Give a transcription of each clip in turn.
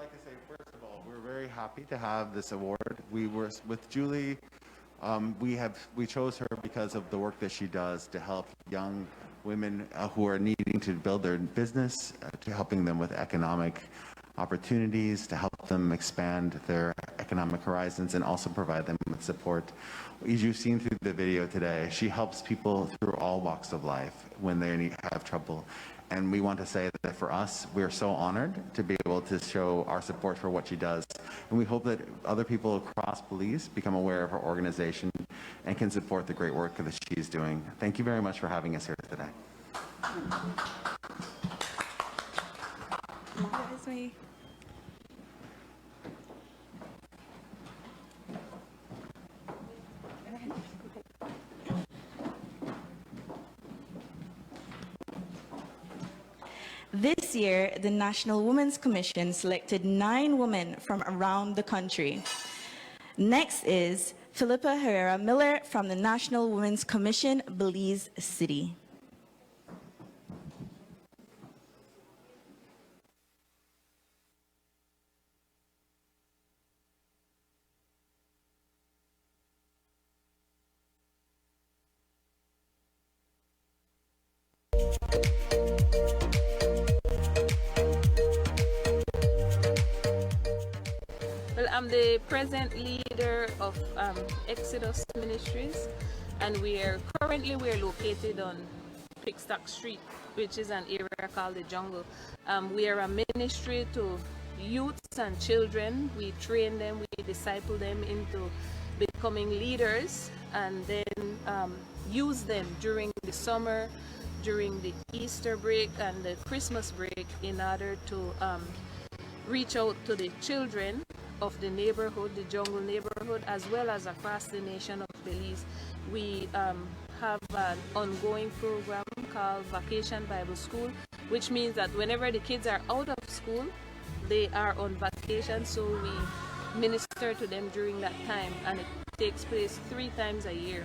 like to say, first of all, we're very happy to have this award. We were with Julie. We chose her because of the work that she does to help young women who are needing to build their business, to helping them with economic opportunities, to help them expand their economic horizons, and also provide them with support. As you've seen through the video today, she helps people through all walks of life when they have trouble. And we want to say that for us, we're so honored to be able to show our support for what she does. And we hope that other people across Belize become aware of her organization and can support the great work that she's doing. Thank you very much for having us here today. This year, the National Women's Commission selected 9 women from around the country. Next is Philippa Herrera Miller from the National Women's Commission, Belize City. Well, I'm the present leader of Exodus Ministries, and we're located on Pickstock Street, which is an area called the Jungle. We are a ministry to youths and children. We train them, we disciple them into becoming leaders, and then use them during the summer, during the Easter break and the Christmas break in order to reach out to the children of the neighborhood, the Jungle neighborhood, as well as across the nation of Belize. We have an ongoing program called Vacation Bible School, which means that whenever the kids are out of school, they are on vacation, so we minister to them during that time, and it takes place 3 times a year.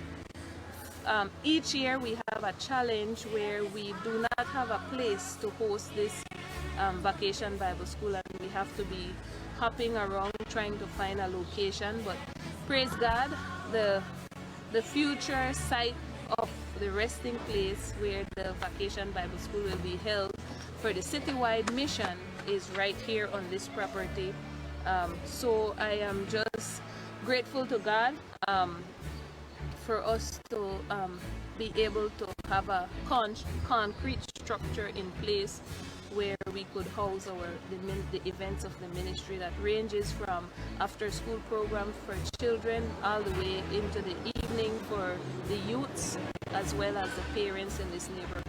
Each year we have a challenge where we do not have a place to host this Vacation Bible School, and we have to be hopping around trying to find a location. But praise God, the future site of the resting place where the Vacation Bible School will be held for the citywide mission is right here on this property. So I am just grateful to God for us to be able to have a concrete structure in place where we could house the events of the ministry that ranges from after school program for children all the way into the evening for the youths as well as the parents in this neighborhood.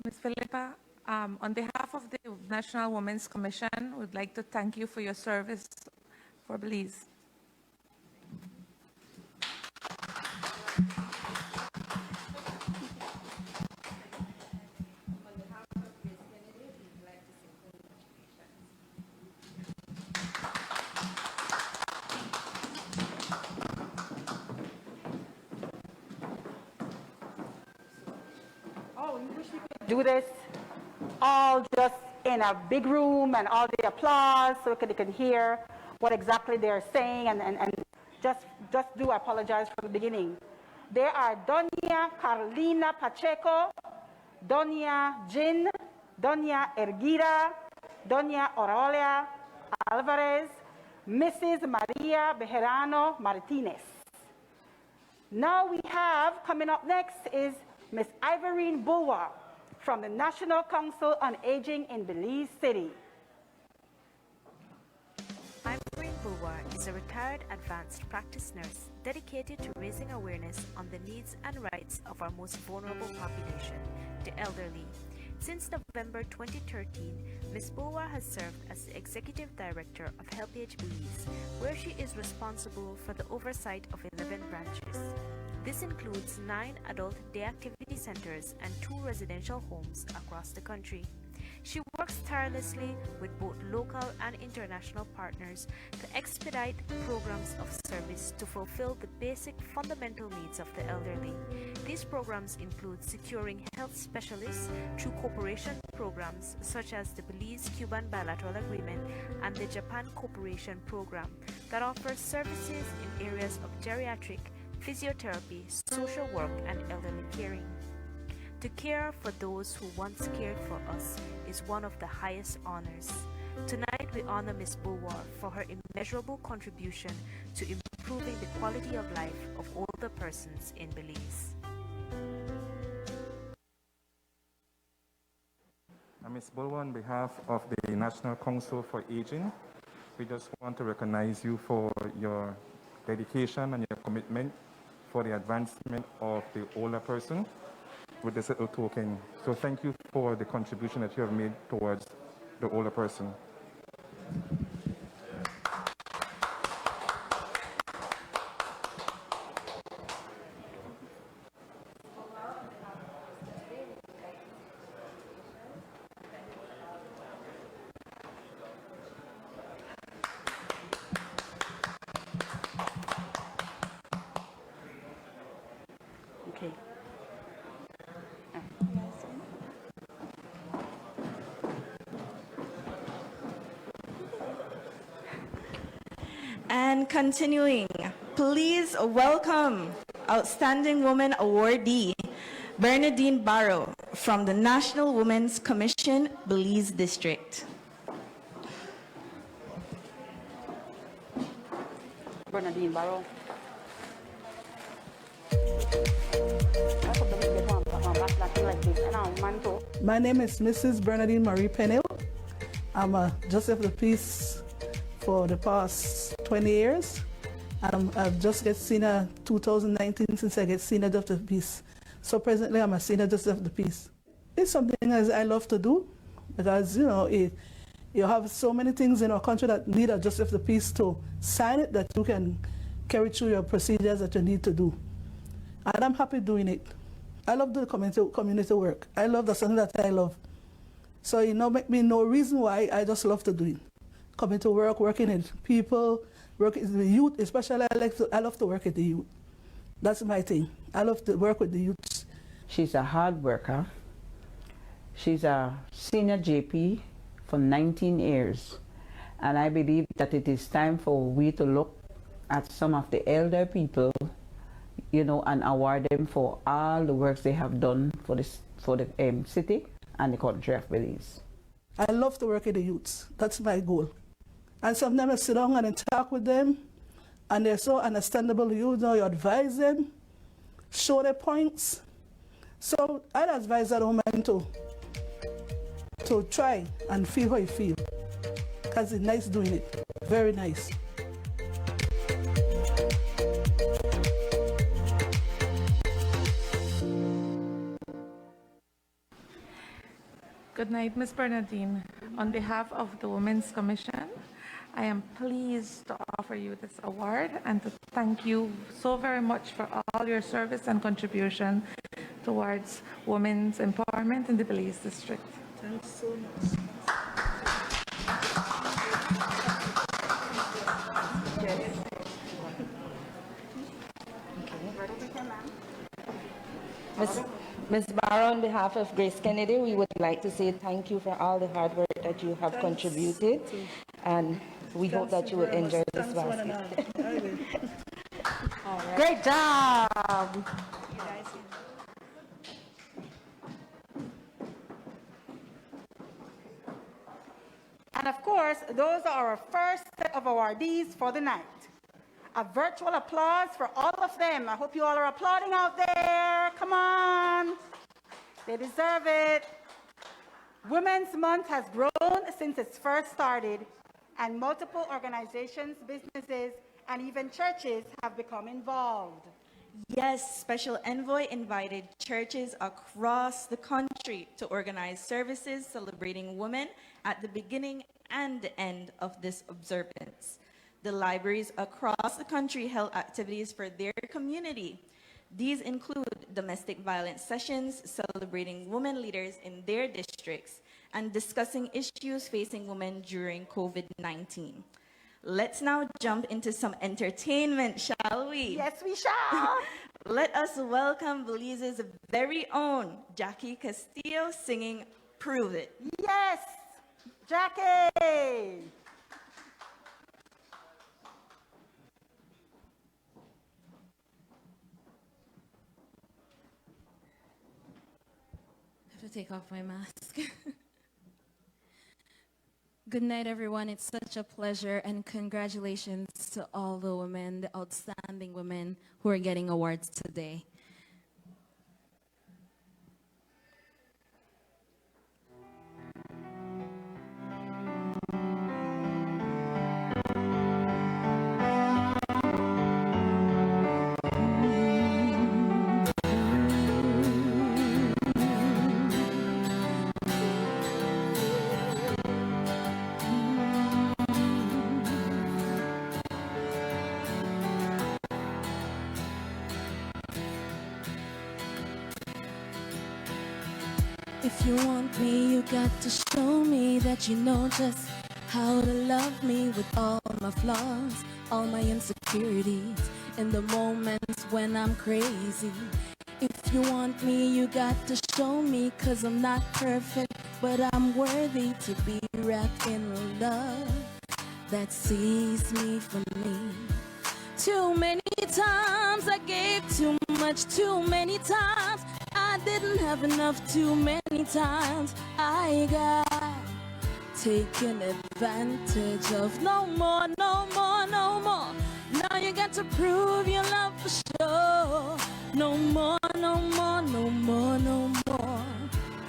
Ms. Philippa, on behalf of the National Women's Commission, we'd like to thank you for your service for Belize. Do this all just in a big room and all the applause so they can hear what exactly they're saying, and just do apologize from the beginning. There are Doña Carolina Pacheco, Doña Jin, Doña Ergira, Doña Aurelia Alvarez, Mrs. Maria Bejarano Martinez. Now we have, coming up next is Ms. Ivorine Bulwa from the National Council on Aging in Belize City. Ivorine Bulwa is a retired advanced practice nurse dedicated to raising awareness on the needs and rights of our most vulnerable population, the elderly. Since November 2013, Ms. Bulwa has served as the Executive Director of HelpAge Belize, where she is responsible for the oversight of 11 branches. This includes 9 adult day activity centers and 2 residential homes across the country. She works tirelessly with both local and international partners to expedite programs of service to fulfill the basic fundamental needs of the elderly. These programs include securing health specialists through cooperation programs such as the Belize-Cuban Bilateral Agreement and the Japan Cooperation Program that offers services in areas of geriatric, physiotherapy, social work, and elderly caring. To care for those who once cared for us is one of the highest honors. Tonight we honor Ms. Bulwar for her immeasurable contribution to improving the quality of life of older persons in Belize. Ms. Bulwar, on behalf of the National Council for Aging, we just want to recognize you for your dedication and your commitment for the advancement of the older person with this little token. So thank you for the contribution that you have made towards the older person. Okay. And continuing, please welcome Outstanding Woman Awardee, Bernadine Barrow from the National Women's Commission, Belize District. Bernadine Barrow. My name is Mrs. Bernadine Marie Pennell. I'm a Justice of the Peace for the past 20 years. I've just get senior 2019 since I get senior Justice of the Peace. So presently I'm a senior Justice of the Peace. It's something as I love to do because, you know, you have so many things in our country that need a Justice of the Peace to sign it that you can carry through your procedures that you need to do. And I'm happy doing it. I love doing community work. I love the something that I love. So, you know, make me no reason why I just love to do it. Coming to work, working with people, working with the youth, especially I love to work with the youth. That's my thing. I love to work with the youth. She's a hard worker. She's a senior JP for 19 years. And I believe that it is time for we to look at some of the elder people, you know, and award them for all the works they have done for the city and the country of Belize. I love to work with the youths. That's my goal. And sometimes I sit down and talk with them, and they're so understandable. You know, you advise them, show their points. So I'd advise that woman to try and feel how you feel, because it's nice doing it. Very nice. Good night, Ms. Bernadine. On behalf of the Women's Commission, I am pleased to offer you this award and to thank you so very much for all your service and contribution towards women's empowerment in the Belize District. Thanks so much. Ms. Barrow, on behalf of Grace Kennedy, we would like to say thank you for all the hard work that you have contributed, and we hope that you will enjoy this basket. Great job. And of course, those are our first set of awardees for the night. A virtual applause for all of them. I hope you all are applauding out there. Come on. They deserve it. Women's Month has grown since it first started, and multiple organizations, businesses, and even churches have become involved. Yes, Special Envoy invited churches across the country to organize services celebrating women at the beginning and the end of this observance. The libraries across the country held activities for their community. These include domestic violence sessions celebrating women leaders in their districts and discussing issues facing women during COVID-19. Let's now jump into some entertainment, shall we? Yes, we shall. Let us welcome Belize's very own Jackie Castillo singing Prove It. Yes, Jackie. I have to take off my mask. Good night, everyone. It's such a pleasure, and congratulations to all the women, the outstanding women who are getting awards today. If you want me, you got to show me that you know just how to love me with all my flaws, all my insecurities, in the moments when I'm crazy. If you want me, you got to show me, 'cause I'm not perfect, but I'm worthy to be wrapped in love that sees me for me. Too many times I gave too much, too many times I didn't have enough, too many times I got taken advantage of. No more, no more, no more. Now you got to prove your love for sure. No more, no more, no more, no more.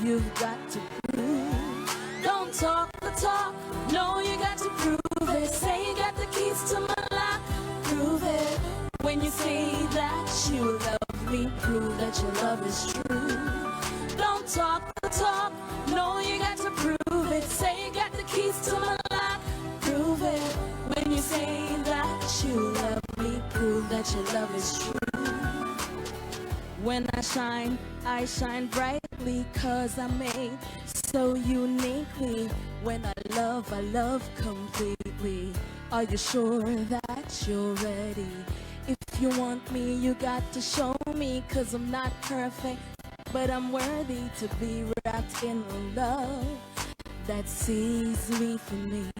You've got to prove. Don't talk the talk. No, you got to prove it. Say you got the keys to my lock. Prove it. When you say that you love me, prove that your love is true. Don't talk the talk. No, you got to prove it. Say you got the keys to my lock. Prove it. When you say that you love me, prove that your love is true. When I shine brightly, 'cause I'm made so uniquely. When I love completely. Are you sure that you're ready? If you want me, you got to show me, 'cause I'm not perfect, but I'm worthy to be wrapped in love that sees me for me.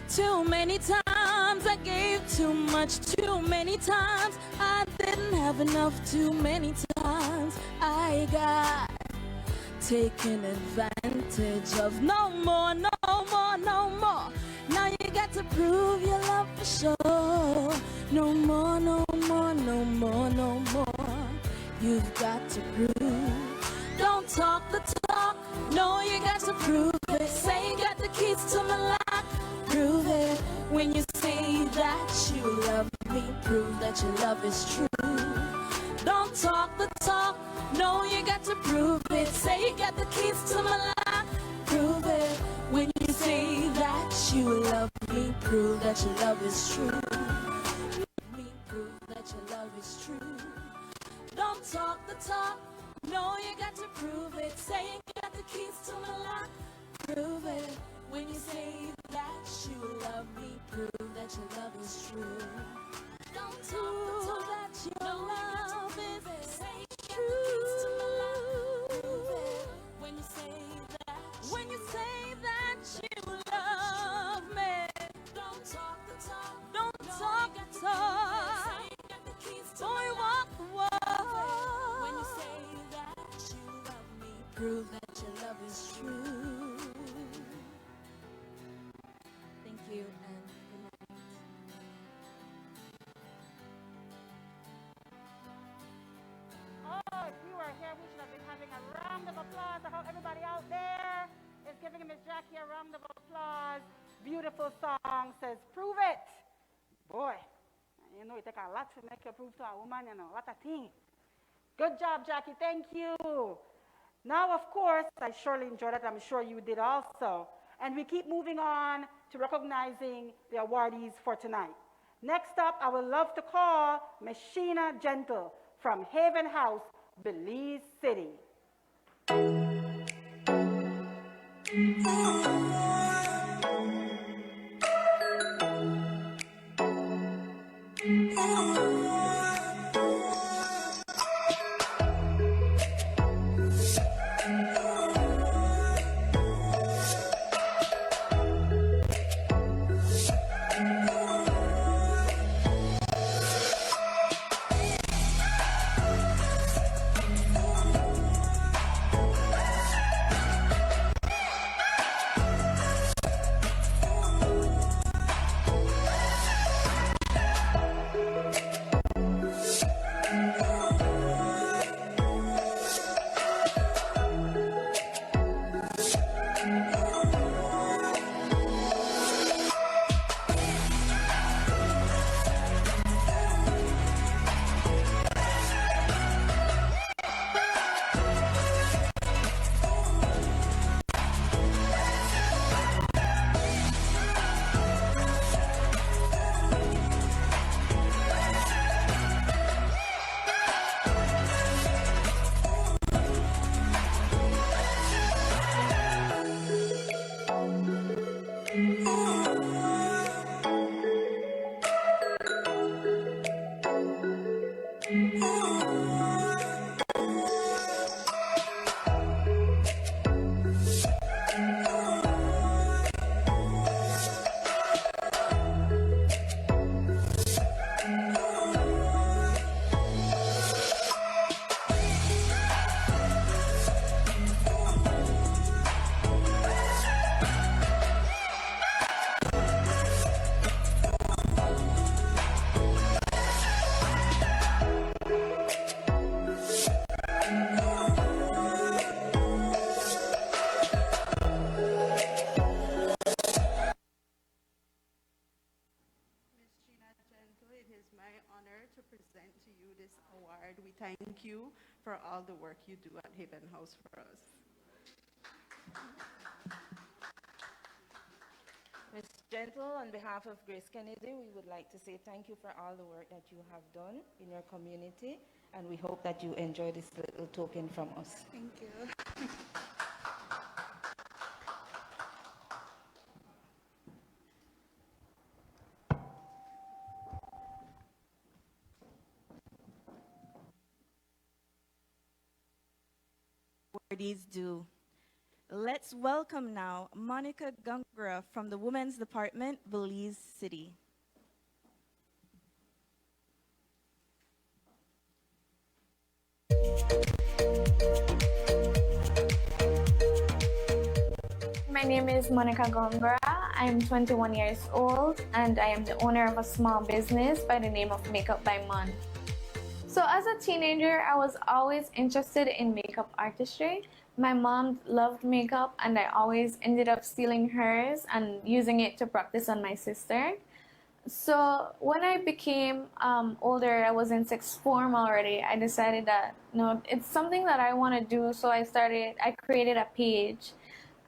Too many times I gave too much, too many times I didn't have enough, too many times I got taken advantage of. No more, no more, no more. Now you got to prove your love for sure. No more, no more, no more, no more. You've got to prove. Don't talk the talk. No, you got to prove it. Say you got the keys to my lock. Prove it. When you say that you love me, prove that your love is true. Don't talk the talk. No, you got to prove it. Say you got the keys to my lock. Prove it. When you say that you love me, prove that your love is true. Me, prove that your love is true. Don't talk the talk. No, you got to prove it. Say you got the keys to my lock. Prove it. When you say that you love me, prove that your love is true. Don't talk the talk. That your love is true. When you say that you love me, don't talk the talk. Don't talk the talk. Boy, walk the walk. When you say that you love me, prove that your love is true. Thank you, and good night. Oh, if you were here, we should have been having a round of applause. I hope everybody out there is giving Miss Jackie a round of applause. Beautiful song, says, prove it. Boy, you know, it takes a lot to make you prove to a woman, you know, what a thing. Good job, Jackie, thank you. Now, of course, I surely enjoyed it. I'm sure you did also. And we keep moving on to recognizing the awardees for tonight. Next up, I would love to call Miss Sheena Gentle from Haven House, Belize City. We thank you for all the work you do at Haven House for us. Ms. Gentle, on behalf of Grace Kennedy, we would like to say thank you for all the work that you have done in your community, and we hope that you enjoy this little token from us. Thank you. Awardees do. Let's welcome now Monica Gungura from the Women's Department, Belize City. My name is Monica Gongora. I am 21 years old and I am the owner of a small business by the name of Makeup by Mon. So as a teenager, I was always interested in makeup artistry. My mom loved makeup and I always ended up stealing hers and using it to practice on my sister. So when I became older, I was in sixth form already, I decided that, it's something that I want to do. So I created a page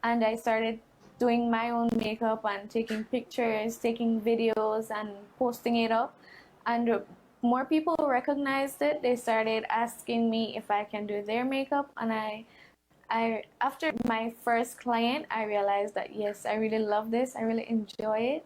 and I started doing my own makeup and taking pictures, taking videos and posting it up. And more people recognized it. They started asking me if I can do their makeup, and I after my first client, I realized that yes, I really love this. I really enjoy it.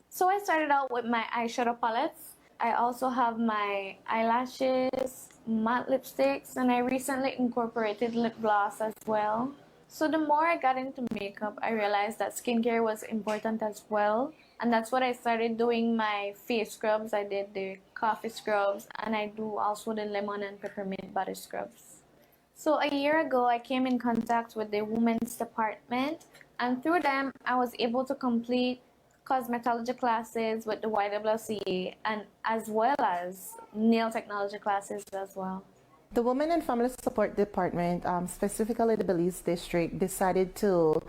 So I started out with my eyeshadow palettes. I also have my eyelashes, matte lipsticks, and I recently incorporated lip gloss as well. So the more I got into makeup, I realized that skincare was important as well. And that's what I started doing my face scrubs. I did the coffee scrubs, and I do also the lemon and peppermint body scrubs. So a year ago, I came in contact with the women's department, and through them, I was able to complete cosmetology classes with the YWCA, and as well as nail technology classes as well. The Women and Family Support Department, specifically the Belize District, decided to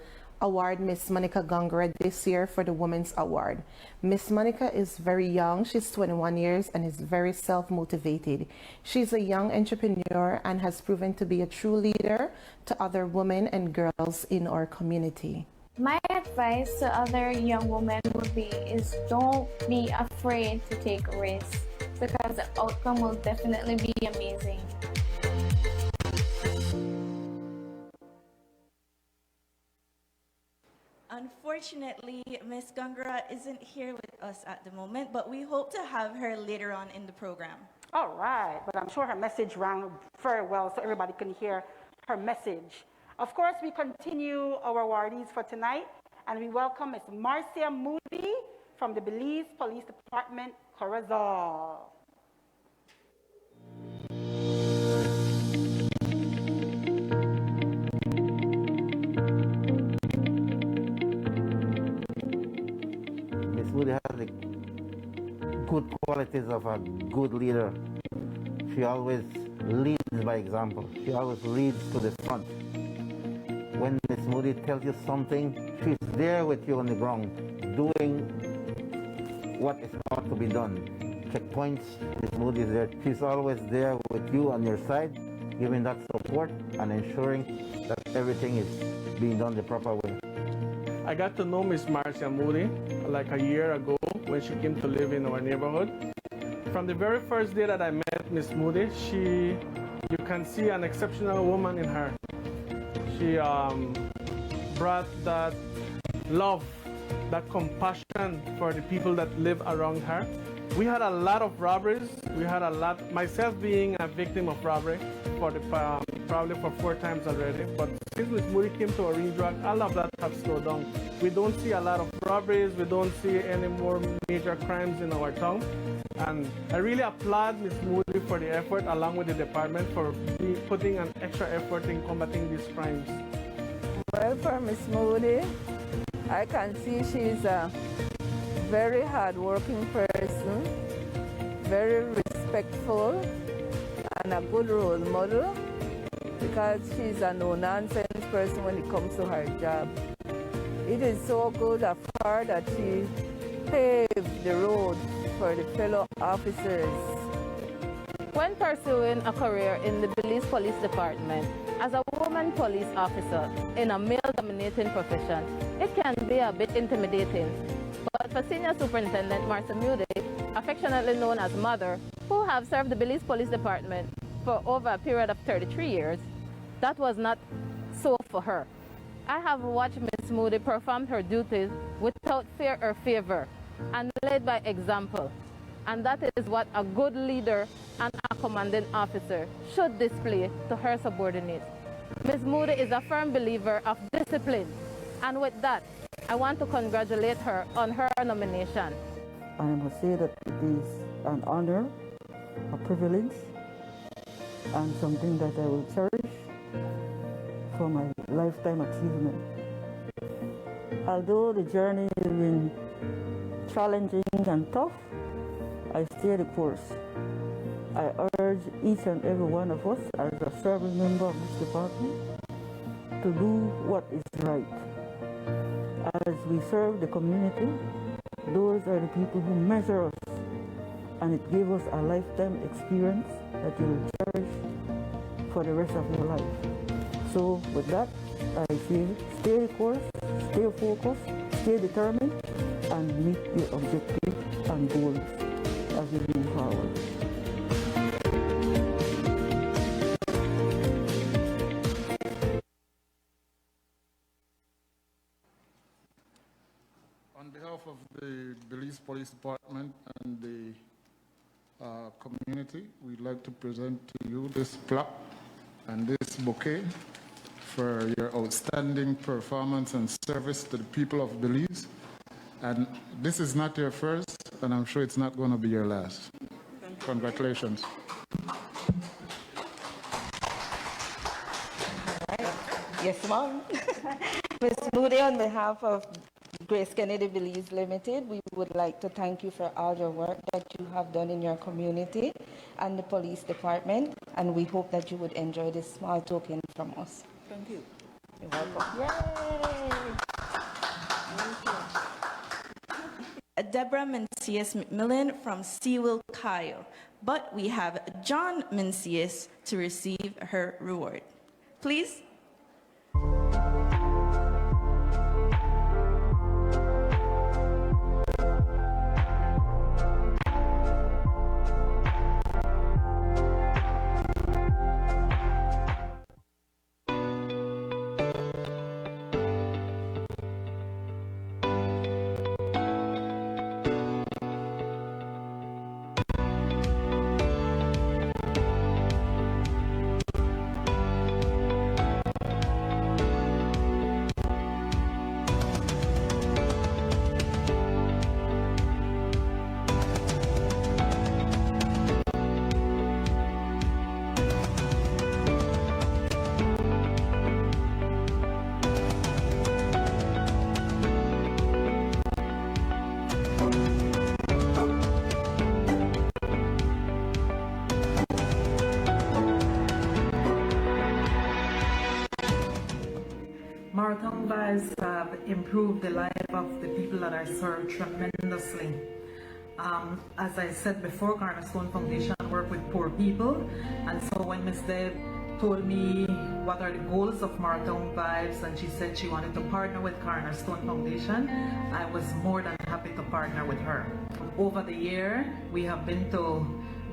award Miss Monica Gongora this year for the Women's Award. Miss Monica is very young. She's 21 years and is very self-motivated. She's a young entrepreneur and has proven to be a true leader to other women and girls in our community. My advice to other young women would be is don't be afraid to take risks, because the outcome will definitely be amazing. Unfortunately, Miss Gangara isn't here with us at the moment, but we hope to have her later on in the program. All right, but I'm sure her message rang very well so everybody can hear her message. Of course, we continue our awardees for tonight, and we welcome Ms. Marcia Moody from the Belize Police Department, Corozal. Miss Moody has the good qualities of a good leader. She always leads by example. She always leads to the front. When Miss Moody tells you something, she's there with you on the ground, doing what is ought to be done. Checkpoints, Miss Moody is there. She's always there with you on your side, giving that support and ensuring that everything is being done the proper way. I got to know Miss Marcia Moody like a year ago when she came to live in our neighborhood. From the very first day that I met Miss Moody, you can see an exceptional woman in her. She brought that love, that compassion for the people that live around her. We had a lot of robberies. Myself being a victim of robbery probably for 4 times already. But since Miss Moody came to Orange Rock, all of that have slowed down. We don't see a lot of robberies. We don't see any more major crimes in our town. And I really applaud Ms. Moody for the effort, along with the department, for putting an extra effort in combating these crimes. Well, for Ms. Moody, I can see she's a very hardworking person, very respectful, and a good role model, because she's a no-nonsense person when it comes to her job. It is so good of her that she paved the road for the fellow officers. When pursuing a career in the Belize Police Department, as a woman police officer in a male-dominating profession, it can be a bit intimidating. But for Senior Superintendent Marcia Moody, affectionately known as Mother, who have served the Belize Police Department for over a period of 33 years, that was not so for her. I have watched Ms. Moody perform her duties without fear or favor and led by example. And that is what a good leader and a commanding officer should display to her subordinates. Ms. Moody is a firm believer of discipline. And with that, I want to congratulate her on her nomination. I must say that it is an honor, a privilege, and something that I will cherish for my lifetime achievement. Although the journey has been challenging and tough, I stay the course. I urge each and every one of us as a serving member of this department to do what is right. As we serve the community, those are the people who measure us, and it gives us a lifetime experience that you will cherish for the rest of your life. So with that, I say stay the course, stay focused, stay determined, and meet your objectives and goals as you move forward. On behalf of the Belize Police Department and the community, we'd like to present to you this plaque and this bouquet for your outstanding performance and service to the people of Belize. And this is not your first, and I'm sure it's not going to be your last. Congratulations. Yes, ma'am. Ms. Moody, on behalf of Grace Kennedy Belize Limited, we would like to thank you for all your work that you have done in your community and the police department, and we hope that you would enjoy this small token from us. Thank you. You're welcome. Yay! Deborah Mencius McMillan from Sewell, Cayo. But we have John Mencius to receive her reward. Please. Vibes have improved the life of the people that I serve tremendously. As I said before, Cornerstone Foundation work with poor people, and so when Ms. Deb told me what are the goals of Marathon Vibes, and she said she wanted to partner with Cornerstone Foundation, I was more than happy to partner with her. Over the year, we have been to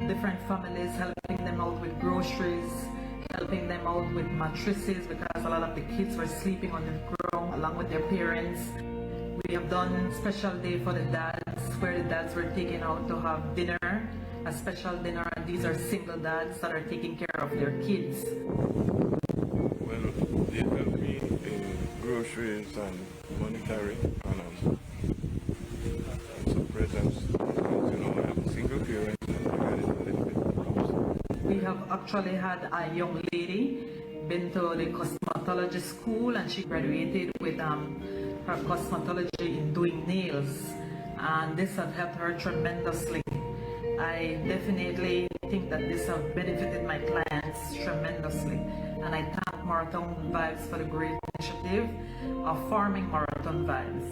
different families, helping them out with groceries, helping them out with mattresses because a lot of the kids were sleeping on the ground along with their parents. We have done special day for the dads, where the dads were taken out to have dinner, a special dinner, and these are single dads that are taking care of their kids. Well, they help me in groceries and monetary and some presents. You know, I'm a single parent and I got it a little bit rough. We have actually had a young lady been to the cosmetology school, and she graduated with her cosmetology in doing nails, and this has helped her tremendously. I definitely think that this has benefited my clients tremendously, and I thank Marathon Vibes for the great initiative of forming Marathon Vibes.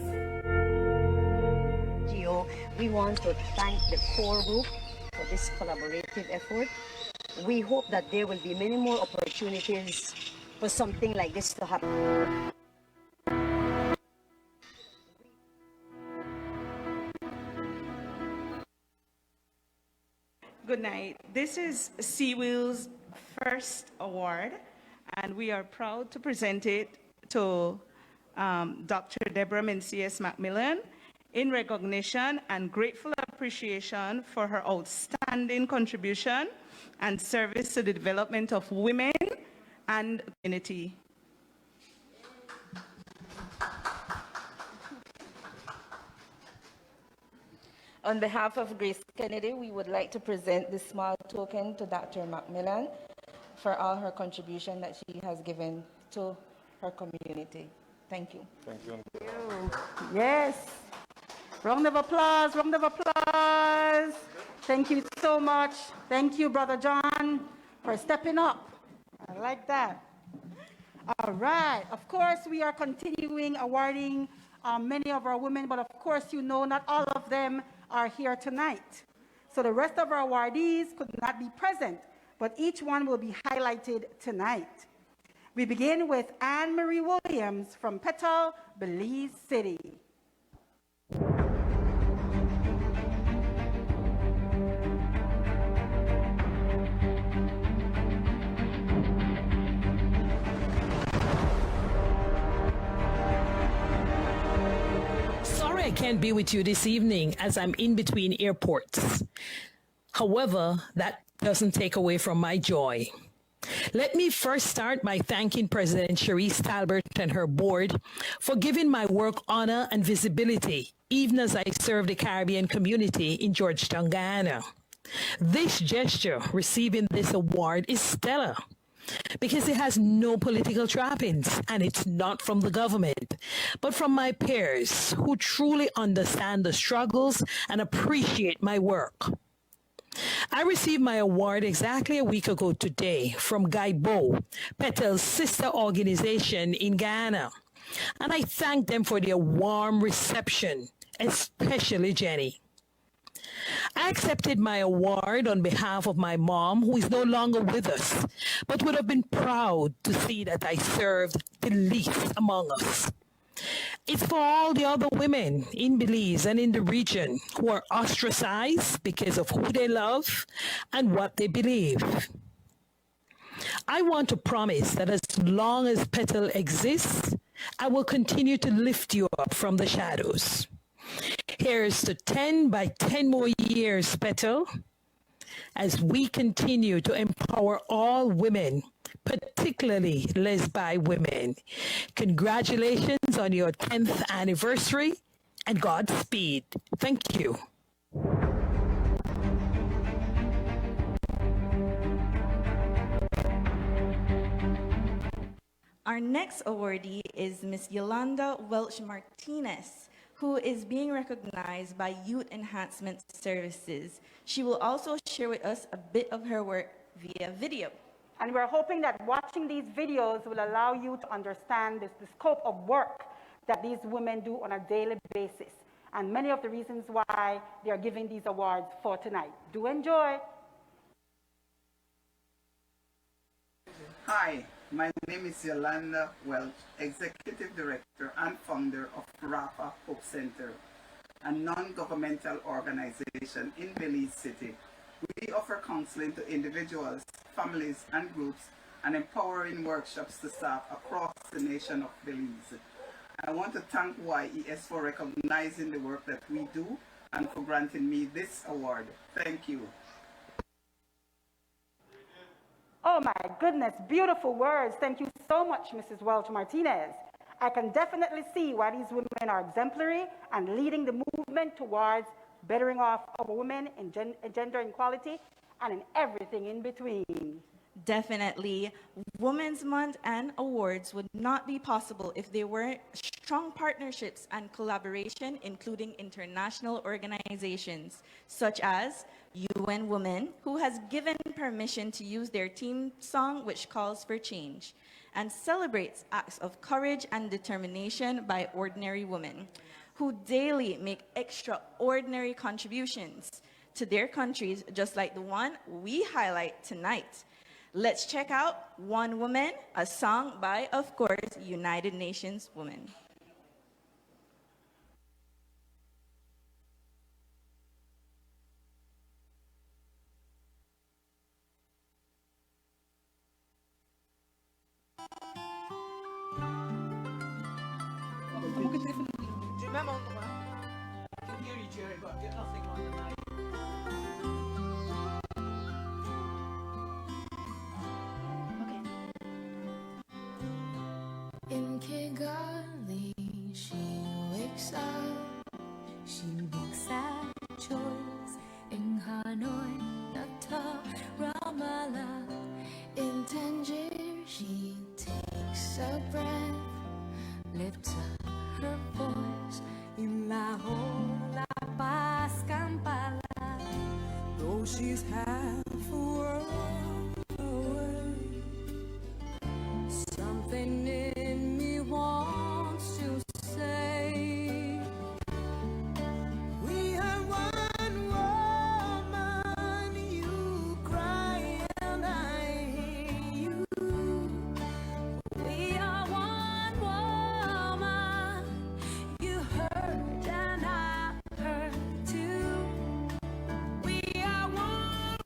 GO, we want to thank the core group for this collaborative effort. We hope that there will be many more opportunities for something like this to happen. Good night. This is Seawheel's first award, and we are proud to present it to Dr. Deborah Mencius Macmillan in recognition and grateful appreciation for her outstanding contribution and service to the development of women and community. On behalf of Grace Kennedy, we would like to present this small token to Dr. Macmillan for all her contribution that she has given to her community. Thank you. Thank you. Yes. Round of applause, round of applause. Thank you so much. Thank you, Brother John, for stepping up. I like that. All right. Of course, we are continuing awarding many of our women, but of course, you know, not all of them are here tonight. So the rest of our awardees could not be present, but each one will be highlighted tonight. We begin with Anne Marie Williams from Petal, Belize City. Sorry I can't be with you this evening as I'm in between airports. However, that doesn't take away from my joy. Let me first start by thanking President Cherise Talbert and her board for giving my work honor and visibility, even as I serve the Caribbean community in Georgetown, Guyana. This gesture, receiving this award, is stellar because it has no political trappings, and it's not from the government, but from my peers who truly understand the struggles and appreciate my work. I received my award exactly a week ago today from Gaibo, Petal's sister organization in Guyana, and I thank them for their warm reception, especially Jenny. I accepted my award on behalf of my mom, who is no longer with us, but would have been proud to see that I served the least among us. It's for all the other women in Belize and in the region who are ostracized because of who they love and what they believe. I want to promise that as long as Petal exists, I will continue to lift you up from the shadows. Here's to 10 by 10 more years, Petal, as we continue to empower all women, particularly lesbian women. Congratulations on your 10th anniversary and Godspeed. Thank you. Our next awardee is Ms. Yolanda Welch Martinez, who is being recognized by Youth Enhancement Services. She will also share with us a bit of her work via video. And we're hoping that watching these videos will allow you to understand the scope of work that these women do on a daily basis, and many of the reasons why they are giving these awards for tonight. Do enjoy. Hi, my name is Yolanda Welch, Executive Director and founder of Rafa Hope Center, a non-governmental organization in Belize City. We offer counseling to individuals, families, and groups, and empowering workshops to staff across the nation of Belize. I want to thank YES for recognizing the work that we do and for granting me this award. Thank you. Oh my goodness, beautiful words. Thank you so much, Mrs. Welch Martinez. I can definitely see why these women are exemplary and leading the movement towards bettering off our women in gender equality and in everything in between. Definitely. Women's Month and awards would not be possible if there weren't strong partnerships and collaboration, including international organizations such as UN Women, who has given permission to use their theme song, which calls for change, and celebrates acts of courage and determination by ordinary women who daily make extraordinary contributions to their countries, just like the one we highlight tonight. Let's check out One Woman, a song by, of course, United Nations Women. In Kigali, she wakes up, she makes that choice. In Hanoi, Natal, Ramallah, in Tangier, she takes a breath, lifts up her voice. In Lahore, La Paz, Kampala, though she's half a world away, something in me wants to say, we are one woman. You cry and I hear you. We are one woman. You hurt and I hurt too. We are one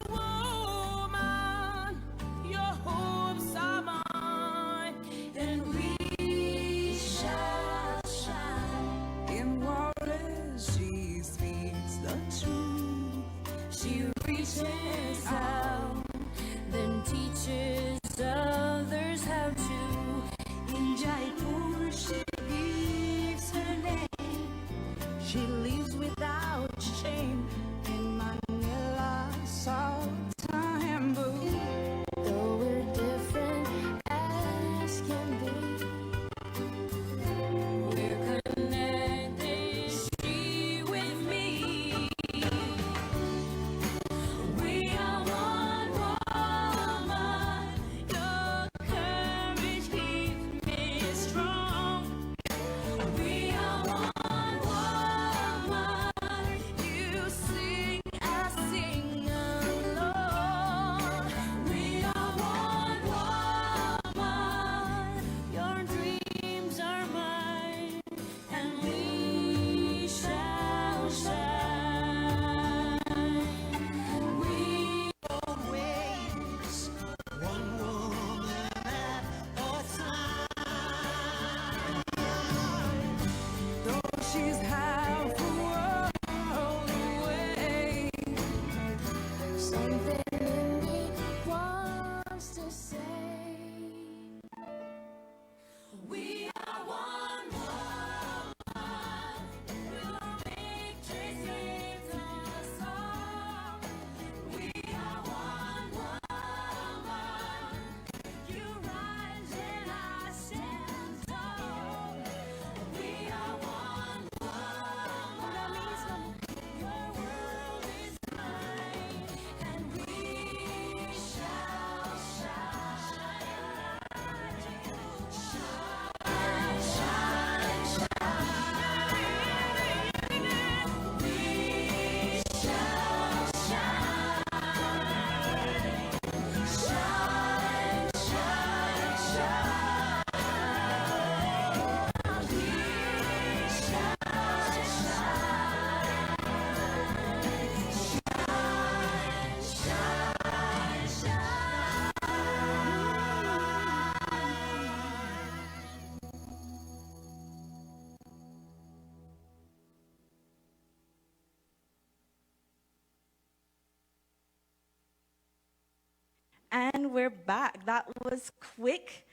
And we're back. That was quick.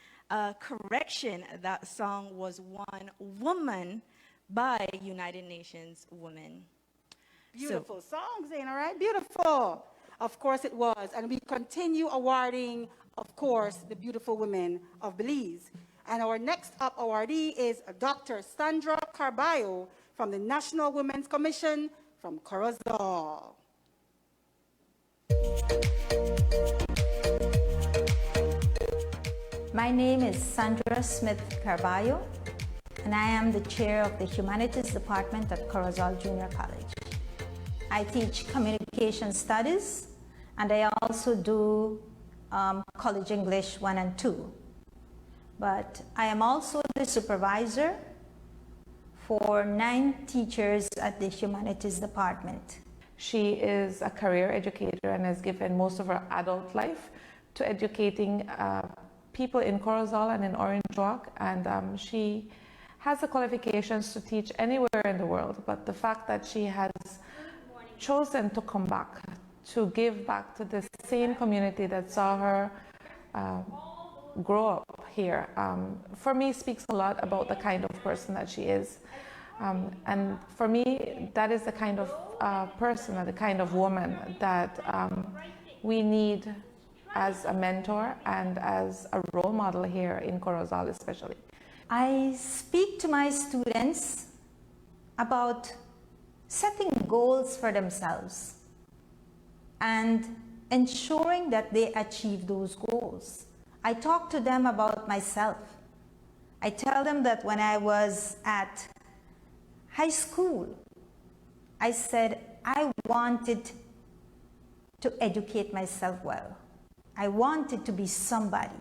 Correction, that song was One Woman by United Nations Women. Beautiful songs, ain't all right? Beautiful. Of course it was. And we continue awarding, of course, the beautiful women of Belize. And our next up awardee is Dr. Sandra Carballo from the National Women's Commission from Corozal. My name is Sandra Smith Carballo, and I am the chair of the Humanities Department at Corozal Junior College. I teach communication studies, and I also do college English 1 and 2. But I am also the supervisor for 9 teachers at the Humanities Department. She is a career educator and has given most of her adult life to educating people in Corozal and in Orange Walk, and she has the qualifications to teach anywhere in the world, but the fact that she has chosen to come back, to give back to the same community that saw her grow up here, for me speaks a lot about the kind of person that she is. And for me, that is the kind of person, or the kind of woman that we need as a mentor and as a role model here in Corozal especially. I speak to my students about setting goals for themselves and ensuring that they achieve those goals. I talk to them about myself. I tell them that when I was at high school, I said I wanted to educate myself well. I wanted to be somebody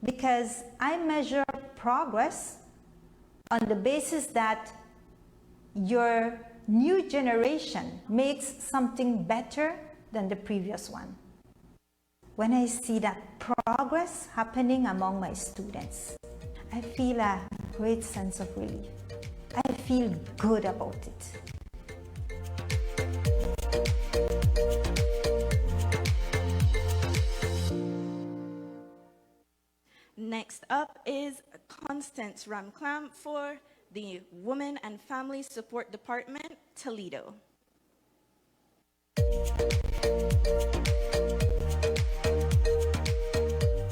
because I measure progress on the basis that your new generation makes something better than the previous one. When I see that progress happening among my students, I feel a great sense of relief. I feel good about it. Next up is Constance Ramclam for the Women and Family Support Department, Toledo.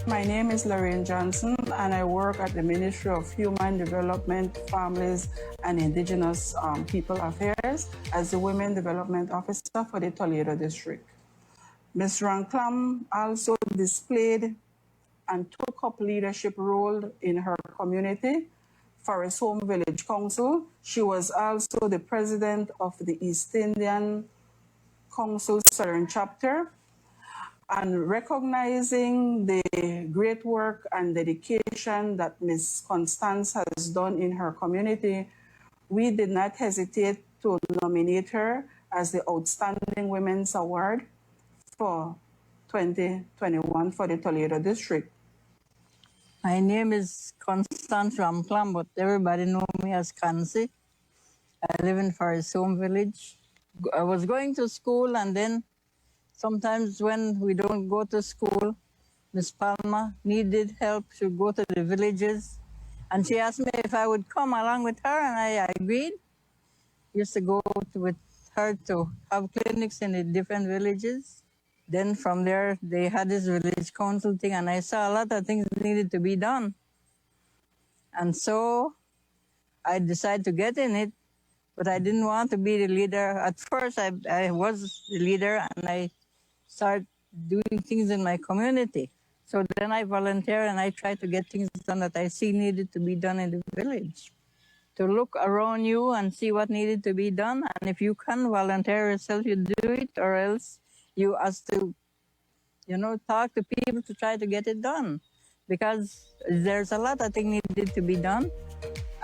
My name is Lorraine Johnson, and I work at the Ministry of Human Development, Families, and Indigenous People Affairs as the Women Development Officer for the Toledo District. Ms. Ramclam also displayed and took up leadership role in her community. Forest Home Village Council. She was also the president of the East Indian Council Southern Chapter. And recognizing the great work and dedication that Ms. Constance has done in her community, we did not hesitate to nominate her as the Outstanding Women's Award for 2021 for the Toledo District. My name is Constance Ramclam, but everybody knows me as Kansi. I live in Forest Home Village. I was going to school, and then sometimes when we don't go to school, Miss Palmer needed help to go to the villages, and she asked me if I would come along with her, and I agreed. Used to go with her to have clinics in the different villages. Then from there, they had this village council thing, and I saw a lot of things needed to be done. And so I decided to get in it, but I didn't want to be the leader. At first, I was the leader, and I started doing things in my community. So then I volunteer, and I try to get things done that I see needed to be done in the village. To look around you and see what needed to be done, and if you can volunteer yourself, you do it, or else you ask to, talk to people to try to get it done. Because there's a lot of things needed to be done.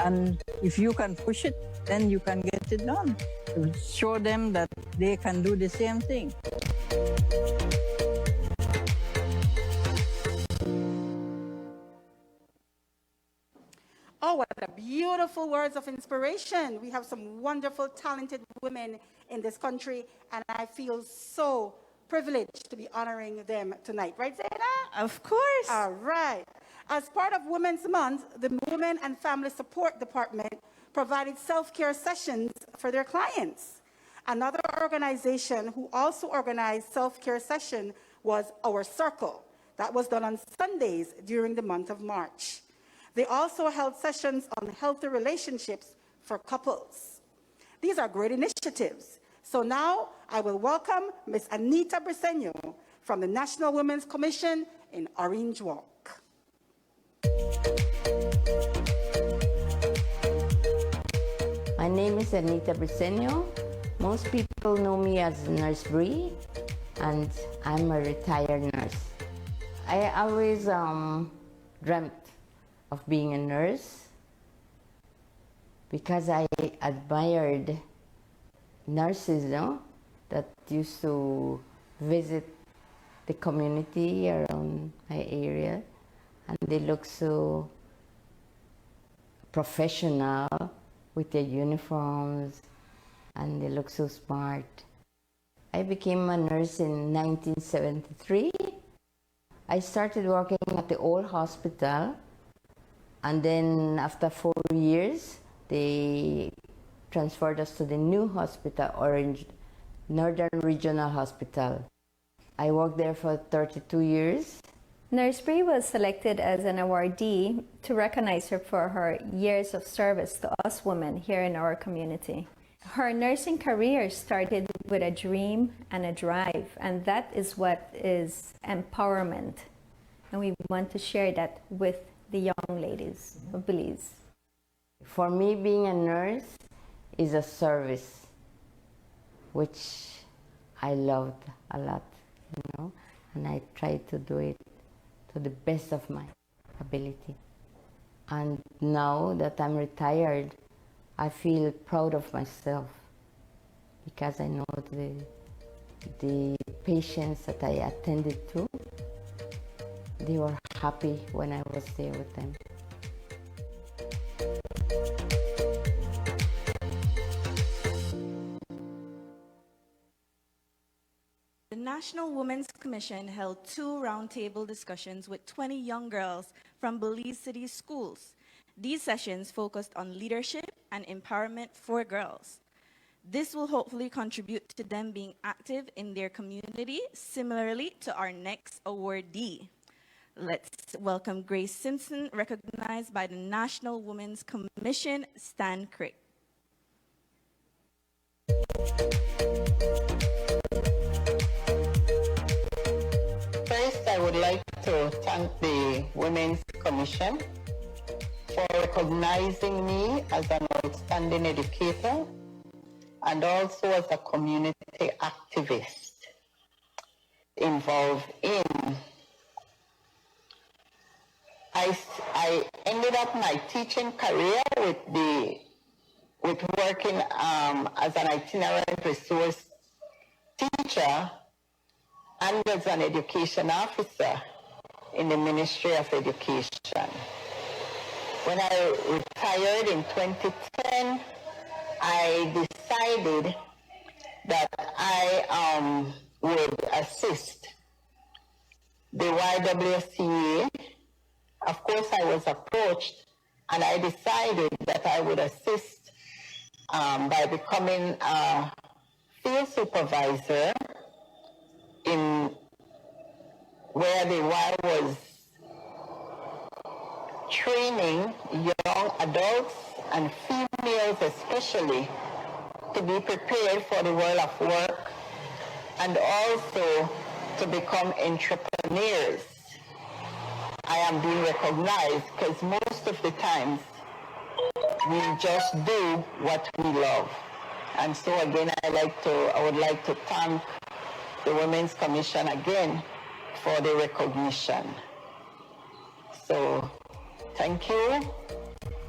And if you can push it, then you can get it done. To show them that they can do the same thing. Oh, what a beautiful words of inspiration. We have some wonderful, talented women in this country, and I feel so privilege to be honoring them tonight. Right, Zayda? Of course. All right. As part of Women's Month, the Women and Family Support Department provided self-care sessions for their clients. Another organization who also organized self-care session was Our Circle. That was done on Sundays during the month of March. They also held sessions on healthy relationships for couples. These are great initiatives. So now I will welcome Ms. Anita Briceño from the National Women's Commission in Orange Walk. My name is Anita Briceño. Most people know me as Nurse Bree, and I'm a retired nurse. I always dreamt of being a nurse because I admired nurses, that used to visit the community around my area, and they look so professional with their uniforms, and they look so smart. I became a nurse in 1973. I started working at the old hospital, and then after 4 years, they transferred us to the new hospital, Orange Northern Regional Hospital. I worked there for 32 years. Nurse Bree was selected as an awardee to recognize her for her years of service to us women here in our community. Her nursing career started with a dream and a drive, and that is what is empowerment. And we want to share that with the young ladies of Belize. For me, being a nurse is a service, which I loved a lot, and I tried to do it to the best of my ability. And now that I'm retired, I feel proud of myself because I know the patients that I attended to, they were happy when I was there with them. The National Women's Commission held 2 roundtable discussions with 20 young girls from Belize City schools. These sessions focused on leadership and empowerment for girls. This will hopefully contribute to them being active in their community, similarly to our next awardee. Let's welcome Grace Simpson, recognized by the National Women's Commission, Stan Crick. First, I would like to thank the Women's Commission for recognizing me as an outstanding educator and also as a community activist involved in. I ended up my teaching career with working as an itinerant resource teacher and as an education officer in the Ministry of Education. When I retired in 2010, I decided that I would assist the YWCA. Of course, I was approached, and I decided that I would assist by becoming a field supervisor in where the Y was training young adults and females especially to be prepared for the world of work and also to become entrepreneurs. I am being recognized because most of the times we just do what we love. And so again, I would like to thank the Women's Commission again for the recognition. So thank you,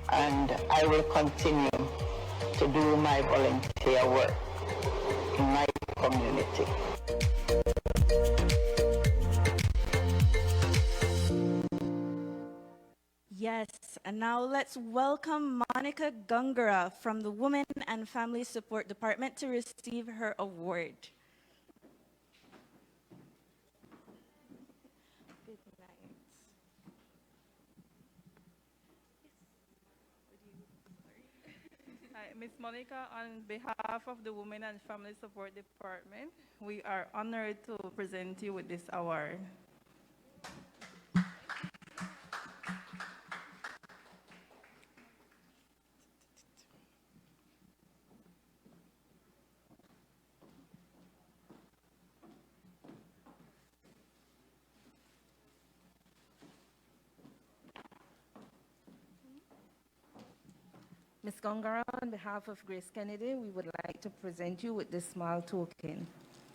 and I will continue to do my volunteer work in my community. Yes, and now let's welcome Monica Gungara from the Women and Family Support Department to receive her award. Ms. Monica, on behalf of the Women and Family Support Department, we are honored to present you with this award. Ms. Gongara, on behalf of Grace Kennedy, we would like to present you with this small token.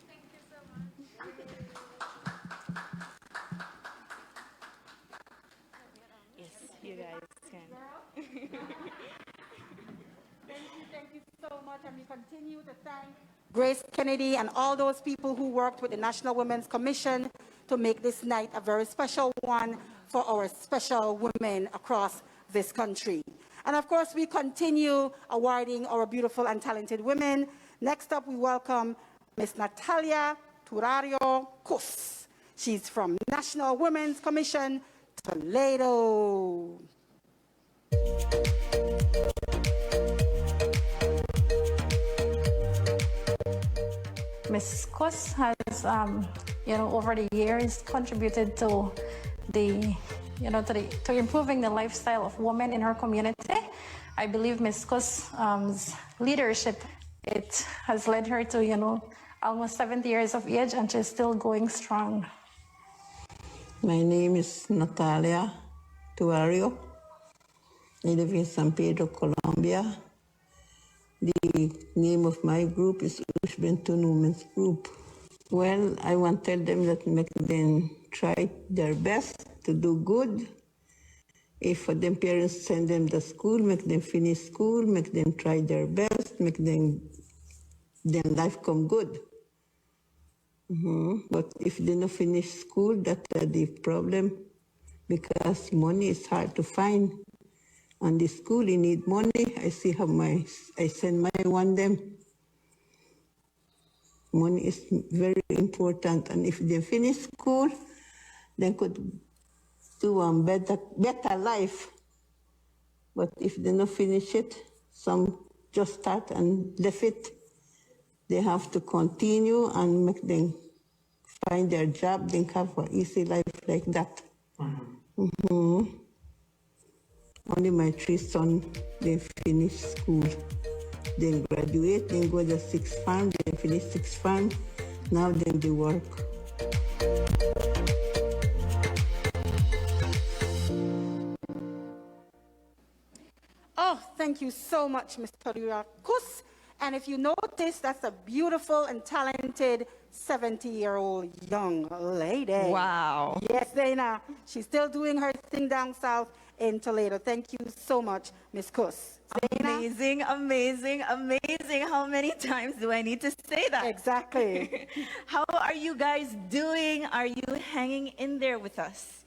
Thank you so much. Yes, you guys can. Thank you so much, and we continue to thank Grace Kennedy and all those people who worked with the National Women's Commission to make this night a very special one for our special women across this country. And of course, we continue awarding our beautiful and talented women. Next up, we welcome Ms. Natalia Turario Kus. She's from National Women's Commission, Toledo. Ms. Kus has, over the years contributed to the to improving the lifestyle of women in her community. I believe Ms. Kus' leadership, it has led her to, almost 70 years of age, and she's still going strong. My name is Natalia Tuario. I live in San Pedro, Colombia. The name of my group is Ushbentun Women's Group. Well, I want to tell them that make them try their best to do good. If for them parents send them to school, make them finish school, make them try their best, make them life come good. But if they don't finish school, that's the problem, because money is hard to find. And the school, you need money. I see how I send my one them. Money is very important, and if they finish school, they could do a better life. But if they don't finish it, some just start and left it. They have to continue and make them find their job, then have an easy life like that. Only my 3 sons, they finish school. Then graduate, then go to 6th farm, then finish 6th farm. Now then they work. Oh, thank you so much, Ms. Torira Kus. And if you notice, that's a beautiful and talented 70-year-old young lady. Wow. Yes, Dana. She's still doing her thing down south in Toledo. Thank you so much, Ms. Kus. Dana? Amazing, amazing, amazing. How many times do I need to say that? Exactly. How are you guys doing? Are you hanging in there with us?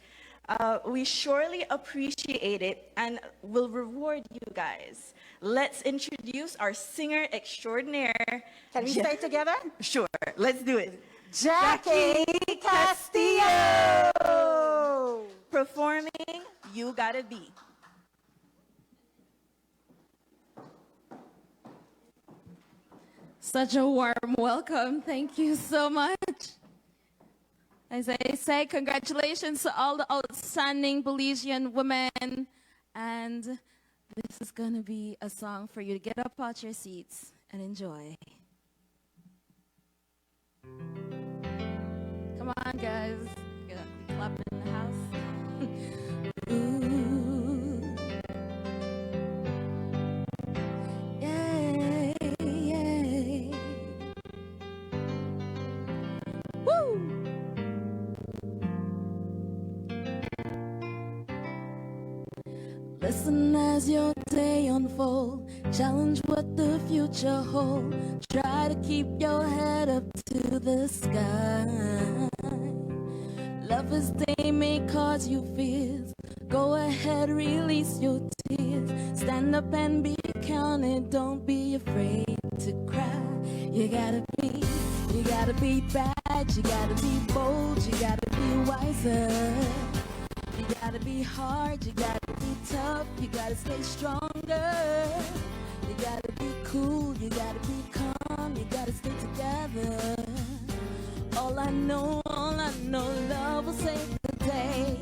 We surely appreciate it and will reward you guys. Let's introduce our singer extraordinaire. Can we stay together? Sure, let's do it. Jackie Castillo! Performing You Gotta Be. Such a warm welcome. Thank you so much. As I say, congratulations to all the outstanding Belizean women. And this is going to be a song for you to get up out your seats and enjoy. Come on, guys. Get up, be clapping in the house. Ooh. Yay, yay. Woo! Listen as your day unfolds. Challenge what the future holds. Try to keep your head up to the sky. Lovers, they may cause you fears. Go ahead, release your tears. Stand up and be counted. Don't be afraid to cry. You gotta be bad. You gotta be bold. You gotta be wiser. You gotta be hard, you gotta be tough, you gotta stay stronger. You gotta be You gotta be calm, you gotta stay together. All I know, love will save the day.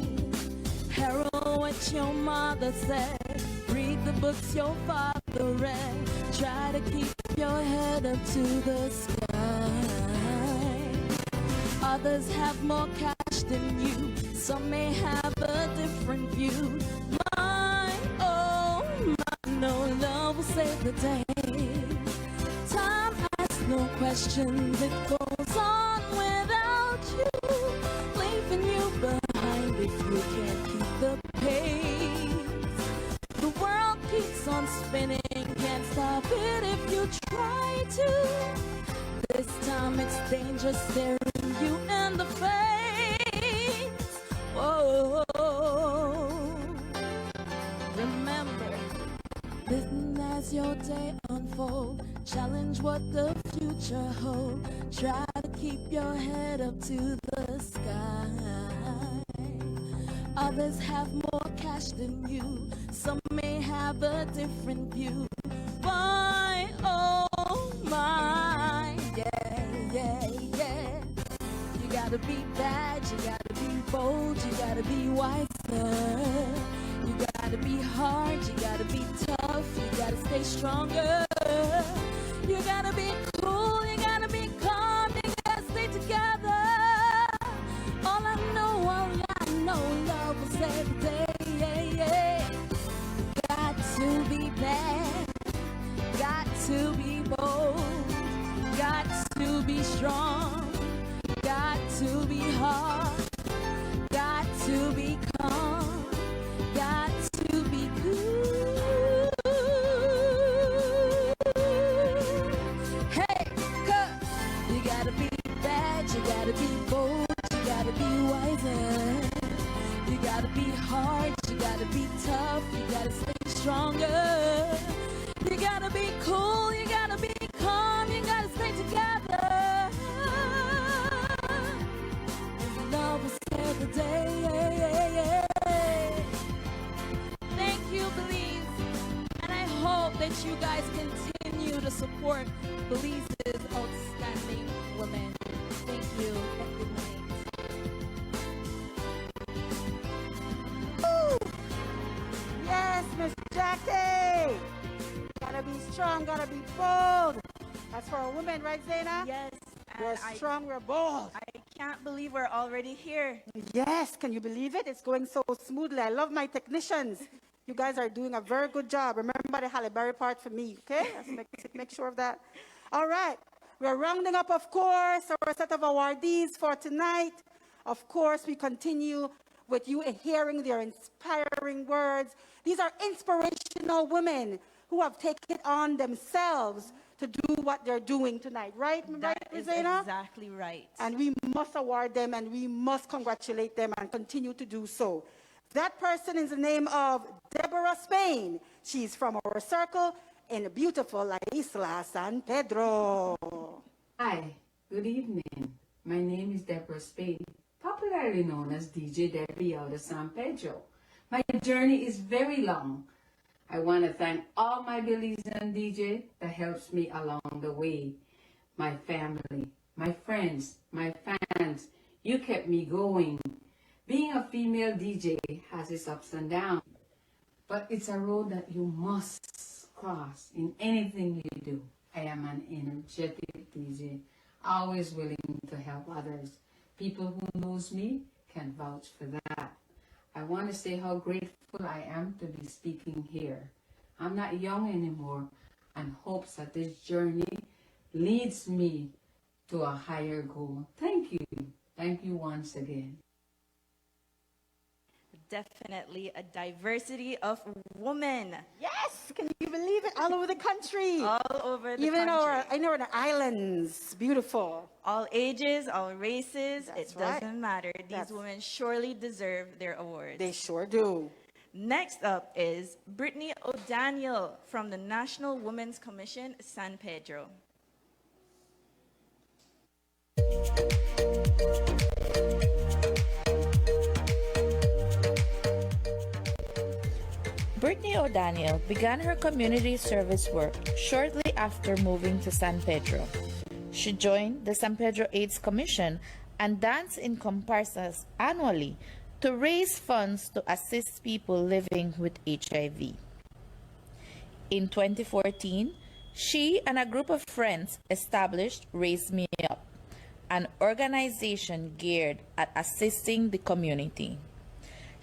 Harrow what your mother said. Read the books your father read. Try to keep your head up to the sky. Others have more cash than you. Some may have a different view. My, oh, my, no love will save the day. Time asks no questions. It goes on without you. Leaving you behind if you can't keep the pace. The world keeps on spinning. Can't stop it if you try to. This time it's dangerous staring you in the face. Whoa. Remember, listen as your day unfolds. Challenge what the future holds. Try to keep your head up to the sky. Others have more cash than you. Some may have a different view. Why, oh my, yeah, yeah, yeah. You gotta be bad, you gotta be bold, you gotta be wiser. You gotta be hard, you gotta be tough, you gotta stay stronger. You gotta be cool, you gotta be calm, you gotta stay together. All I know, love will save the day. Yeah, yeah. Got to be bad, got to be bold, got to be strong, got to be hard, got to be calm, got to be cool. Hey, you gotta be bad, you gotta be bold, you gotta be wiser. You gotta be hard, you gotta be tough, you gotta stay stronger. You gotta be cool, you gotta be calm, you gotta stay together. Love will save the day. Thank you, Belize. And I hope that you guys continue to support Belize's outstanding women. Thank you and good night. Yes, Miss Jackie. Gotta be strong, gotta be bold. That's for a woman, right, Zaina? Yes. We're strong, we're bold. I can't believe we're already here. Yes, can you believe it? It's going so smoothly. I love my technicians. You guys are doing a very good job. Remember the Halle Berry part for me, okay? Let's make sure of that. All right. We're rounding up, of course, our set of awardees for tonight. Of course, we continue with you hearing their inspiring words. These are inspirational women who have taken it on themselves to do what they're doing tonight, right? That right, is Zaina? exactly right. And we must award them and we must congratulate them and continue to do so. That person is the name of Deborah Spain. She's from our circle in beautiful La Isla San Pedro. Hi, good evening. My name is Deborah Spain, popularly known as DJ Debbie out of San Pedro. My journey is very long. I want to thank all my Belizean DJ that helps me along the way. My family, my friends, my fans, you kept me going. Being a female DJ has its ups and downs, but it's a road that you must cross in anything you do. I am an energetic DJ, always willing to help others. People who knows me can vouch for that. I want to say how grateful I am to be speaking here. I'm not young anymore and hopes that this journey leads me to a higher goal. Thank you. Thank you once again. Definitely a diversity of women. Yes, can you believe it? All over the country. All over the Even country. in the islands. Beautiful. All ages, all races, That's it right. doesn't matter. These women surely deserve their awards. They sure do. Next up is Brittany O'Daniel from the National Women's Commission, San Pedro. Brittany O'Daniel began her community service work shortly after moving to San Pedro. She joined the San Pedro AIDS Commission and danced in comparsas annually to raise funds to assist people living with HIV. In 2014, she and a group of friends established Raise Me Up, an organization geared at assisting the community.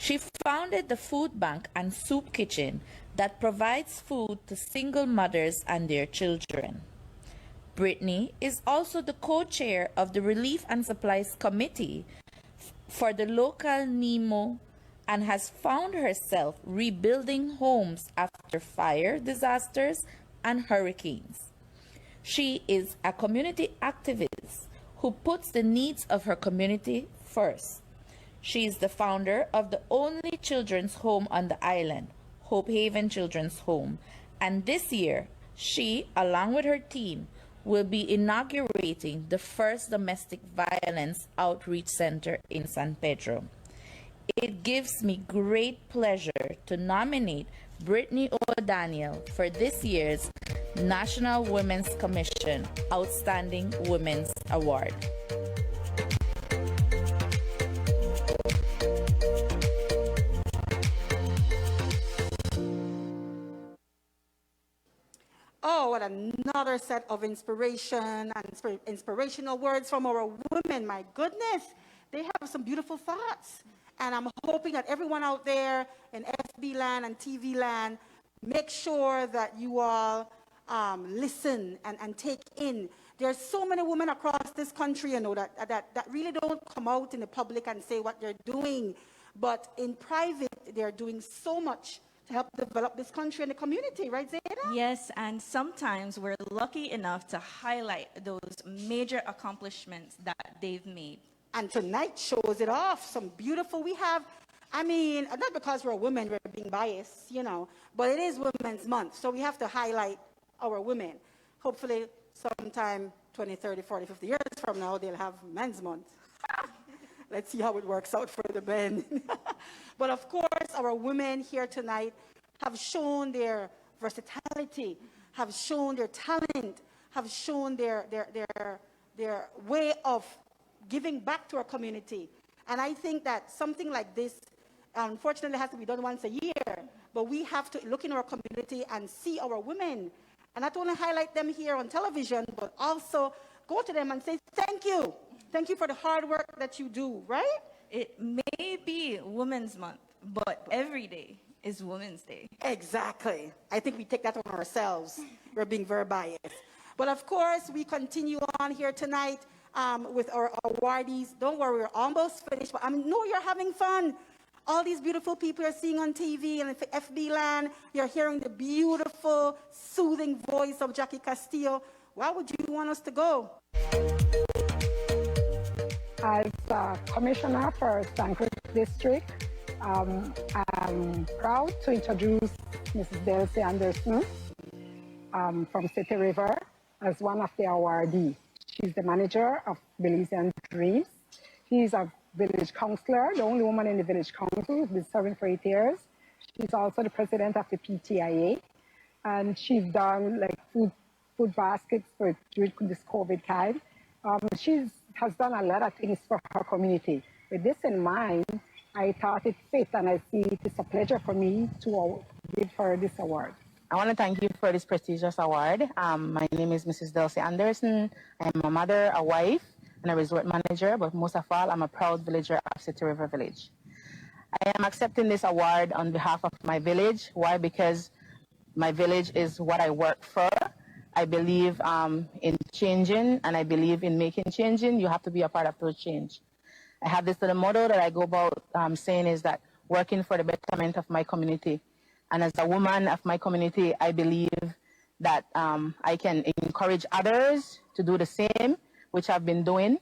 She founded the food bank and soup kitchen that provides food to single mothers and their children. Brittany is also the co-chair of the Relief and Supplies Committee for the local NEMO and has found herself rebuilding homes after fire disasters and hurricanes. She is a community activist who puts the needs of her community first. She is the founder of the only children's home on the island, Hope Haven Children's Home, and this year, she, along with her team, will be inaugurating the first domestic violence outreach center in San Pedro. It gives me great pleasure to nominate Brittany O'Daniel for this year's National Women's Commission Outstanding Women's Award. Oh, what another set of inspiration and inspirational words from our women. My goodness, they have some beautiful thoughts. And I'm hoping that everyone out there in FB land and TV land, make sure that you all listen and take in. There's so many women across this country, you know, that really don't come out in the public and say what they're doing. But in private, they're doing so much to help develop this country and the community, right, Zayda? Yes, and sometimes we're lucky enough to highlight those major accomplishments that they've made. And tonight shows it off. Some beautiful, we have, I mean, not because we're women, we're being biased, you know, but it is Women's Month, so we have to highlight our women. Hopefully, sometime 20, 30, 40, 50 years from now, they'll have Men's Month. Let's see how it works out for the men. But of course, our women here tonight have shown their versatility, have shown their talent, have shown their way of giving back to our community. And I think that something like this, unfortunately, has to be done once a year. But we have to look in our community and see our women. And not only highlight them here on television, but also go to them and say, thank you. Thank you for the hard work that you do, right? It may be Women's Month, but every day is Women's Day. Exactly. I think we take that on ourselves. We're being very biased. But of course, we continue on here tonight with our awardees. Don't worry, we're almost finished, but I know you're having fun. All these beautiful people you're seeing on TV and FB land, you're hearing the beautiful, soothing voice of Jackie Castillo. Where would you want us to go? As Commissioner for Stanford District, I'm proud to introduce Mrs. Delcy Anderson from City River as one of the awardees. She's the manager of Belizean Dreams. She's a village councillor, the only woman in the village council who's been serving for 8 years. She's also the president of the PTIA. And she's done like food baskets for during this COVID time. She has done a lot of things for her community. With this in mind, I thought it fit, and I see it is a pleasure for me to give her this award. I want to thank you for this prestigious award. My name is Mrs. Delcy Anderson. I'm a mother, a wife, and a resort manager, but most of all, I'm a proud villager of City River Village. I am accepting this award on behalf of my village. Why? Because my village is what I work for. I believe in changing, and I believe in making changing. You have to be a part of those change. I have this little motto that I go about saying is that working for the betterment of my community. And as a woman of my community, I believe that I can encourage others to do the same, which I've been doing.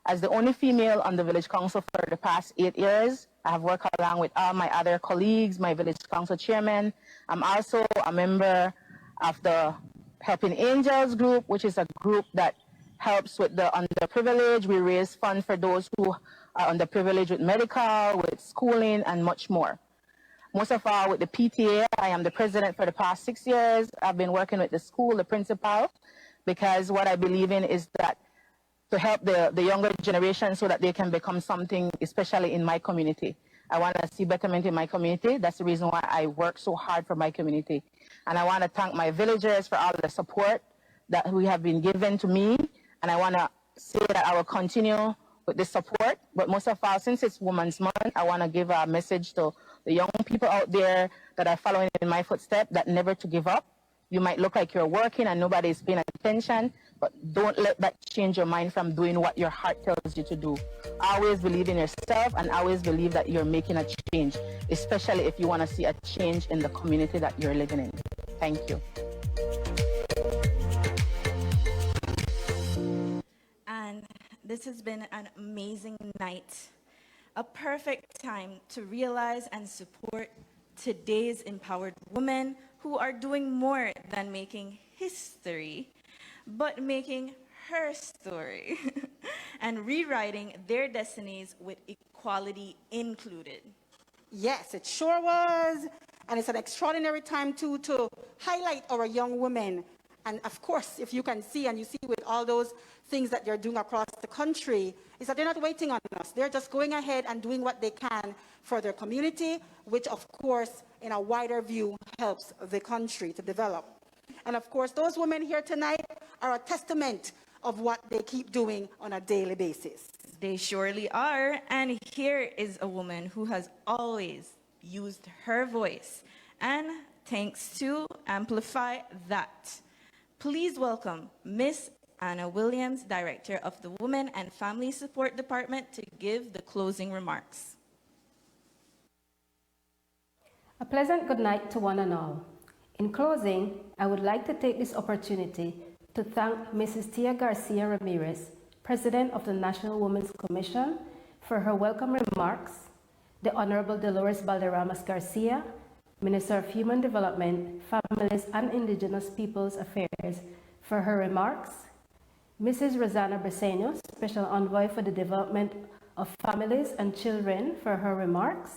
As the only female on the village council for the past 8 years, I have worked along with all my other colleagues, my village council chairman. I'm also a member of the Helping Angels group, which is a group that helps with the underprivileged. We raise funds for those who are underprivileged with medical, with schooling, and much more. Most of all with the PTA, I am the president for the past 6 years. I've been working with the school, the principal, because what I believe in is that to help the younger generation so that they can become something, especially in my community. I want to see betterment in my community. That's the reason why I work so hard for my community. And I want to thank my villagers for all the support that we have been given to me. And I want to say that I will continue with this support. But most of all, since it's Women's Month, I want to give a message to the young people out there that are following in my footsteps that never to give up. You might look like you're working and nobody is paying attention, but don't let that change your mind from doing what your heart tells you to do. Always believe in yourself and always believe that you're making a change, especially if you want to see a change in the community that you're living in. Thank you. And this has been an amazing night, a perfect time to realize and support today's empowered women who are doing more than making history, but making her story and rewriting their destinies with equality included. Yes, it sure was. And it's an extraordinary time too to highlight our young women. And of course, if you can see and you see with all those things that they're doing across the country, is that they're not waiting on us. They're just going ahead and doing what they can for their community, which of course, in a wider view, helps the country to develop. And of course, those women here tonight are a testament of what they keep doing on a daily basis. They surely are. And here is a woman who has always used her voice and thanks to amplify that. Please welcome Miss Anna Williams, Director of the Women and Family Support Department, to give the closing remarks. A pleasant good night to one and all. In closing, I would like to take this opportunity to thank Mrs. Tia Garcia Ramirez, President of the National Women's Commission, for her welcome remarks, the Honorable Dolores Valderramas Garcia, Minister of Human Development, Families and Indigenous Peoples Affairs, for her remarks, Mrs. Rosanna Briceño, Special Envoy for the Development of Families and Children, for her remarks,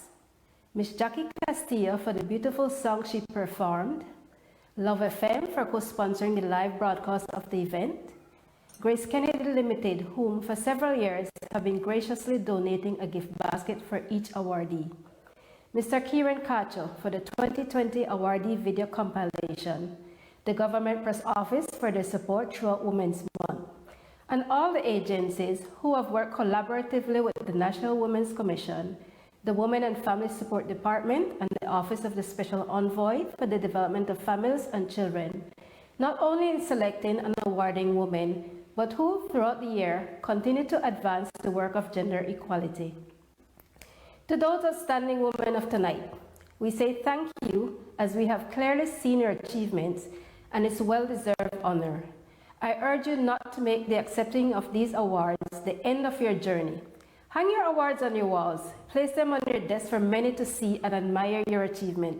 Ms. Jackie Castillo for the beautiful song she performed, Love FM for co-sponsoring the live broadcast of the event, Grace Kennedy Limited, whom for several years have been graciously donating a gift basket for each awardee, Mr. Kieran Cacho for the 2020 awardee video compilation, the Government Press Office for their support throughout Women's Month, and all the agencies who have worked collaboratively with the National Women's Commission, the Women and Family Support Department, and the Office of the Special Envoy for the Development of Families and Children, not only in selecting and awarding women, but who throughout the year continue to advance the work of gender equality. To those outstanding women of tonight, we say thank you, as we have clearly seen your achievements and its well-deserved honor. I urge you not to make the accepting of these awards the end of your journey. Hang your awards on your walls, place them on your desk for many to see and admire your achievement.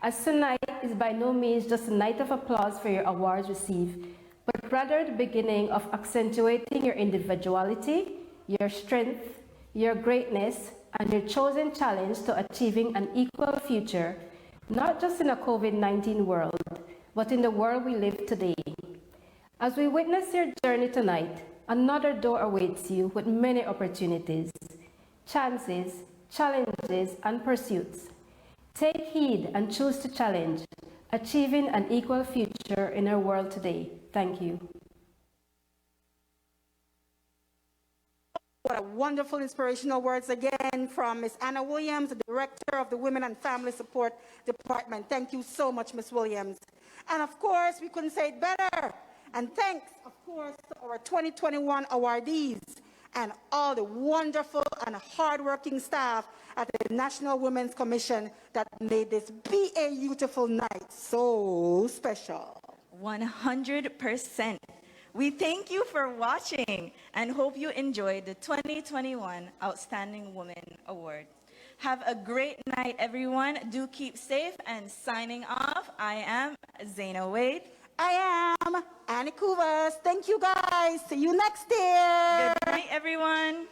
As tonight is by no means just a night of applause for your awards received, but rather the beginning of accentuating your individuality, your strength, your greatness, and your chosen challenge to achieving an equal future, not just in a COVID-19 world, but in the world we live today. As we witness your journey tonight, another door awaits you with many opportunities, chances, challenges, and pursuits. Take heed and choose to challenge, achieving an equal future in our world today. Thank you. What a wonderful inspirational words again from Ms. Anna Williams, the Director of the Women and Family Support Department. Thank you so much, Ms. Williams. And of course, we couldn't say it better. And thanks, of course, to our 2021 awardees and all the wonderful and hardworking staff at the National Women's Commission that made this be a beautiful night so special. 100%. We thank you for watching and hope you enjoyed the 2021 Outstanding Woman Award. Have a great night, everyone. Do keep safe, and signing off, I am Zaina Wade. I am Annie Kuvas. Thank you, guys. See you next year. Good night, everyone.